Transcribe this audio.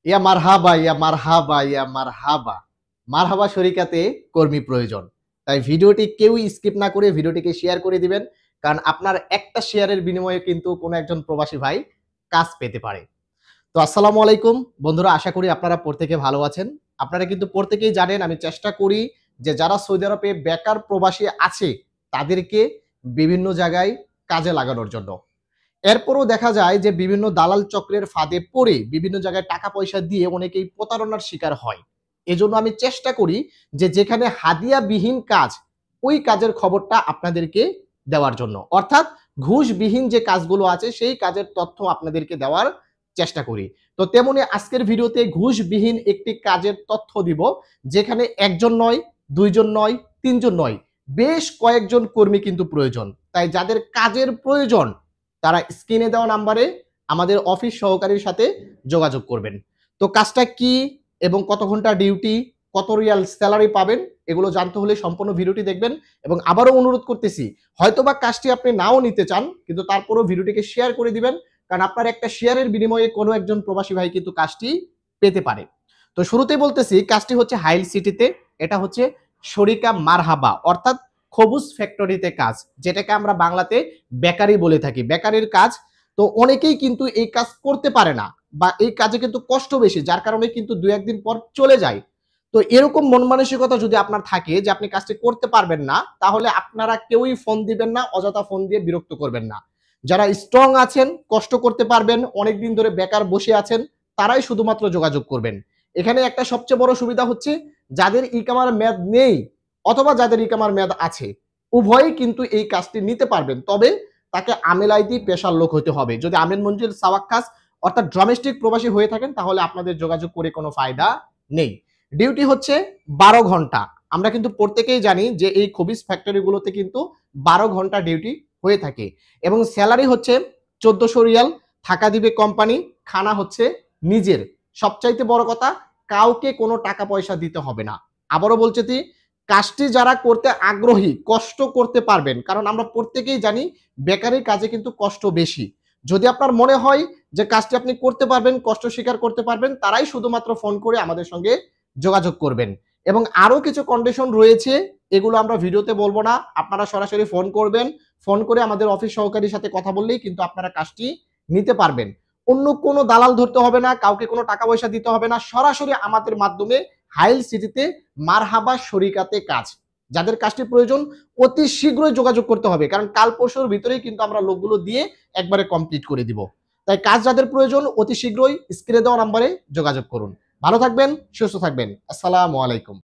ইয়া মারহাবা ইয়া মারহাবা ইয়া মারহাবা। মারহাবা শরিকাতে কর্মী প্রয়োজন। তাই ভিডিওটি কেউই স্কিপ না করে ভিডিওটিকে শেয়ার করে দিবেন। কারণ আপনার একটা শেয়ারের বিনিময়ে কিন্তু কোনো একজন প্রবাসী ভাই কাজ পেতে পারে। তো আসসালামু আলাইকুম বন্ধুরা, আশা করি আপনারা প্রত্যেকে ভালো আছেন। আপনারা কিন্তু প্রত্যেকেই জানেন আমি চেষ্টা করি যে যারা সৌদি আরবে বেকার প্রবাসী আছে তাদেরকে বিভিন্ন জায়গায় কাজে লাগানোর জন্য। এরপরও দেখা যায় যে বিভিন্ন দালাল চক্রের ফাঁদে পড়ে বিভিন্ন জায়গায় টাকা পয়সা দিয়ে অনেকেই প্রতারণার শিকার হয়। এজন্য আমি চেষ্টা করি যে যেখানে হাদিয়াবিহীন কাজ, ওই কাজের খবরটা আপনাদেরকে দেওয়ার জন্য। অর্থাৎ ঘুষবিহীন যে কাজগুলো আছে সেই কাজের তথ্য আপনাদেরকে দেওয়ার চেষ্টা করি। তো তেমনি আজকের ভিডিওতে ঘুষবিহীন একটি কাজের তথ্য দিব, যেখানে একজন নয়, দুইজন নয়, তিনজন নয়, বেশ কয়েকজন কর্মী কিন্তু প্রয়োজন। তাই যাদের কাজের প্রয়োজন তারা স্ক্রিনে দেওয়া নাম্বারে আমাদের অফিস সহকারীর সাথে যোগাযোগ করবেন। তো কাজটা কি এবং কত ঘন্টা ডিউটি, কত রিয়াল স্যালারি পাবেন, এগুলো জানতে হলে সম্পূর্ণ ভিডিওটি দেখবেন। এবং আবারও অনুরোধ করতেছি, হয়তোবা কাজটি আপনি নাও নিতে চান, কিন্তু তারপরেও ভিডিওটিকে শেয়ার করে দিবেন, কারণ আপনার একটা শেয়ারের বিনিময়ে কোনো একজন প্রবাসী ভাই কিন্তু কাজটি পেতে পারে। তো শুরুতেই বলতেছি, কাজটি হচ্ছে হাইল সিটিতে। এটা হচ্ছে শরিকা মারহাবা অর্থাৎ খবুজ ফ্যাক্টরিতে কাজ, যেটাকে আমরা বাংলাতে বেকারি বলে থাকি, বেকারির কাজ। তো অনেকেই কিন্তু এই কাজ করতে পারে না, বা এই কাজে কিন্তু কষ্ট বেশি, যার কারণে কিন্তু দু একদিন পর চলে যায়। তো এরকম মন মানসিকতা যদি আপনার থাকে যে আপনি কাজটি করতে পারবেন না, তাহলে আপনারা কেউই ফোন দিবেন না, অযথা ফোন দিয়ে বিরক্ত করবেন না। যারা স্ট্রং আছেন, কষ্ট করতে পারবেন, অনেকদিন ধরে বেকার বসে আছেন, তারাই শুধুমাত্র যোগাযোগ করবেন। এখানে একটা সবচেয়ে বড় সুবিধা হচ্ছে, যাদের ইকামার মেয়াদ নেই অথবা যাদের ইকামার মেয়াদ আছে, উভয়ই কিন্তু এই কাজটি নিতে পারবেন। তবে তাকে আমেল আইডি পেশার লোক হতে হবে। যদি আমিন মঞ্জিল সাওয়াক্কাস অর্থাৎ ডোমেস্টিক প্রবাসী হয়ে থাকেন, তাহলে আপনাদের যোগাযোগ করে কোনো ফায়দা নেই। ডিউটি হচ্ছে 12 ঘন্টা। আমরা কিন্তু প্রত্যেকেই জানি যে এই খবিজ ফ্যাক্টরিগুলোতে কিন্তু 12 ঘন্টা ডিউটি হয়ে থাকে। এবং স্যালারি হচ্ছে 1400 রিয়াল। থাকা দিবে কোম্পানি, খানা হচ্ছে নিজের। সবচাইতে বড় কথা, কাউকে কোনো টাকা পয়সা দিতে হবে না। আবারও বলছি, কাজটি যারা করতে আগ্রহী, কষ্ট করতে পারবেন, কারণ আমরা প্রত্যেকেই জানি বেকারির কাজে কিন্তু কষ্ট বেশি। যদি আপনার মনে হয় যে কাজটি আপনি করতে পারবেন, কষ্ট স্বীকার করতে পারবেন, তারাই শুধুমাত্র ফোন করে আমাদের সঙ্গে যোগাযোগ করবেন। এবং আরো কিছু কন্ডিশন রয়েছে, এগুলো আমরা ভিডিওতে বলবো না, আপনারা সরাসরি ফোন করবেন। ফোন করে আমাদের অফিস সহকারীর সাথে কথা বললেই কিন্তু আপনারা কাজটি নিতে পারবেন। অন্য কোনো দালাল ধরতে হবে না, কাউকে কোনো টাকা পয়সা দিতে হবে না, সরাসরি আমাদের মাধ্যমে হাইল সিটিতে মারহাবা শরিকাতে কাজ। যাদের কাজটি প্রয়োজন অতি শীঘ্রই যোগাযোগ করতে হবে, কারণ কাল পরশুর ভিতরেই কিন্তু আমরা লোকগুলো দিয়ে একবারে কমপ্লিট করে দিব। তাই কাজ যাদের প্রয়োজন অতি শীঘ্রই স্ক্রিনে দেওয়া নাম্বারে যোগাযোগ করুন। ভালো থাকবেন, সুস্থ থাকবেন। আসসালামু আলাইকুম।